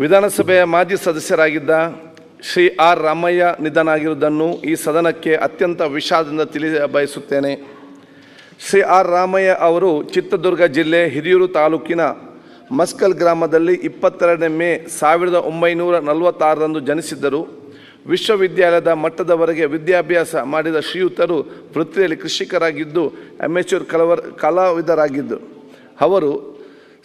ವಿಧಾನಸಭೆಯ ಮಾಜಿ ಸದಸ್ಯರಾಗಿದ್ದ ಶ್ರೀ ಆರ್ ರಾಮಯ್ಯ ನಿಧನ ಆಗಿರುವುದನ್ನು ಈ ಸದನಕ್ಕೆ ಅತ್ಯಂತ ವಿಷಾದದಿಂದ ತಿಳಿಯಬಯಸುತ್ತೇನೆ. ಶ್ರೀ ಆರ್ ರಾಮಯ್ಯ ಅವರು ಚಿತ್ರದುರ್ಗ ಜಿಲ್ಲೆ ಹಿರಿಯೂರು ತಾಲೂಕಿನ ಮಸ್ಕಲ್ ಗ್ರಾಮದಲ್ಲಿ 22 ಮೇ 1946ರಂದು ಜನಿಸಿದ್ದರು. ವಿಶ್ವವಿದ್ಯಾಲಯದ ಮಟ್ಟದವರೆಗೆ ವಿದ್ಯಾಭ್ಯಾಸ ಮಾಡಿದ ಶ್ರೀಯುತರು ವೃತ್ತಿಯಲ್ಲಿ ಕೃಷಿಕರಾಗಿದ್ದು ಅಮೆಚೂರ್ ಕಲಾವಿದರಾಗಿದ್ದರು. ಅವರು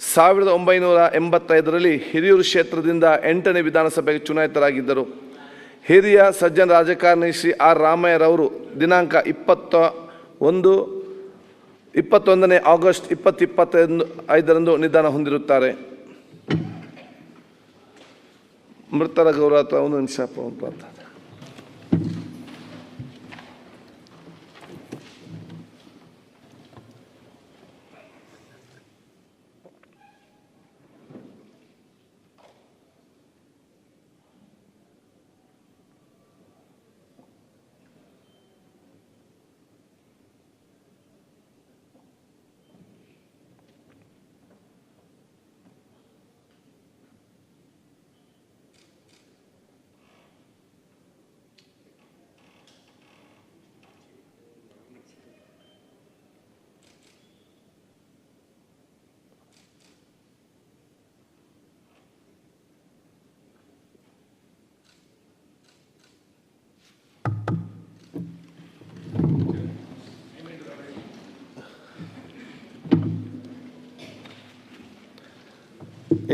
1985ರಲ್ಲಿ ಹಿರಿಯೂರು ಕ್ಷೇತ್ರದಿಂದ 8ನೇ ವಿಧಾನಸಭೆಗೆ ಚುನಾಯಿತರಾಗಿದ್ದರು. ಹಿರಿಯ ಸಜ್ಜನ ರಾಜಕಾರಣಿ ಶ್ರೀ ಆರ್ ರಾಮಯ್ಯರವರು ದಿನಾಂಕ 21ನೇ ಆಗಸ್ಟ್ 2025ರಂದು ನಿಧನ ಹೊಂದಿರುತ್ತಾರೆ. ಮೃತರ ಗೌರವ ಒಂದು ನಿಮಿಷ ಪ್ರಾರ್ಥನೆ.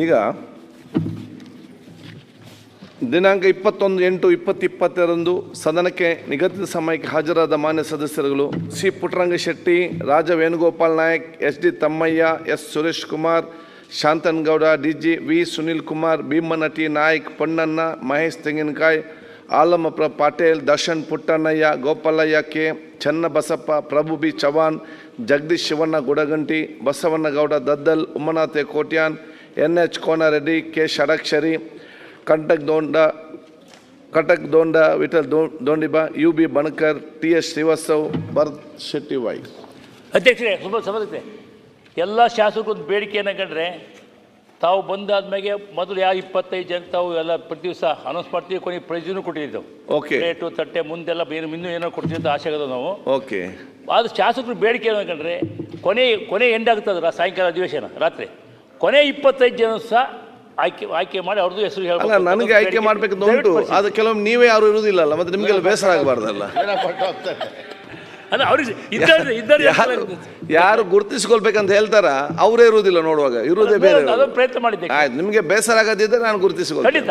ಈಗ ದಿನಾಂಕ 21/8/2020ರಂದು ಸದನಕ್ಕೆ ನಿಗದಿತ ಸಮಯಕ್ಕೆ ಹಾಜರಾದ ಮಾನ್ಯ ಸದಸ್ಯರುಗಳು C Puttaranga Shetty, Raja Venugopal Nayak, S D Thammaiah, S Suresh Kumar, Shanthanagowda, DG V Sunil Kumar, Bhimanati Naik, Ponnanna, Mahesh Tenginakai, Allamaprabhu Patil, Darshan Puttannaiah, Gopalaiah K, Channabasappa, Prabhu B Chavan, Jagadish Shivanna Gudaganti, Basanagouda Daddal, Ummanatha Kotian, NH Konareddy, K Shadakshari, Kantak Donda, Vittal Dondiba, UB Banakar, TS Srivastav, Bharath Shetty Y. ಅಧ್ಯಕ್ಷರೇ, ಸಭಾಧ್ಯಕ್ಷರೇ, ಎಲ್ಲ ಶಾಸಕರು ಬೇಡಿಕೆ ಏನಂದ್ರೆ ತಾವು ಬಂದಾದ್ಮೇಲೆ ಮೊದಲು 25 ಜನ ತಾವು ಎಲ್ಲ ಪ್ರತಿ ದಿವಸ ಅನೌನ್ಸ್ ಮಾಡ್ತೀವಿ, ಕೊನೆಗೆ ಪ್ರೈಜನ್ನು ಕೊಟ್ಟಿದ್ದೆವು. ಓಕೆ, ಪ್ಲೇಟು ತಟ್ಟೆ ಮುಂದೆಲ್ಲ ಇನ್ನೂ ಏನೋ ಕೊಡ್ತಿದ್ದು ಆಸೆ ಆಗೋದು ನಾವು. ಓಕೆ, ಅದು ಶಾಸಕರು ಬೇಡಿಕೆ ಏನಂದ್ರೆ ಕೊನೆ ಎಂಡ್ ಆಗ್ತದಲ್ಲ ಸಾಯಂಕಾಲ ಅಧಿವೇಶನ ರಾತ್ರಿ, ಕೊನೆ 25 ಜನ ಸಹ ಆಯ್ಕೆ ಮಾಡಿ ಅವ್ರದ್ದು ಹೆಸರು ಅಲ್ಲ, ನನಗೆ ಆಯ್ಕೆ ಮಾಡ್ಬೇಕಂತ ಉಂಟು. ಅದು ಕೆಲವೊಮ್ಮೆ ನೀವೇ ಯಾರು ಇರುವುದಿಲ್ಲ, ಮತ್ತೆ ನಿಮಗೆಲ್ಲ ಬೇಸರ ಆಗಬಾರ್ದಲ್ಲ. ಯಾರು ಗುರುತಿಸ್ಕೊಳ್ಬೇಕಂತ ಹೇಳ್ತಾರ ಅವರೇ ಇರುವುದಿಲ್ಲ, ನೋಡುವಾಗ ಇರುವುದೇ ಬೇರೆ. ಪ್ರಯತ್ನ ಮಾಡಿದ್ದೆ. ಆಯ್ತು, ನಿಮಗೆ ಬೇಸರ ಆಗದಿದ್ದರೆ ನಾನು ಗುರುತಿಸ್ಕೊಳ್ತೀನಿ. ಖಂಡಿತ.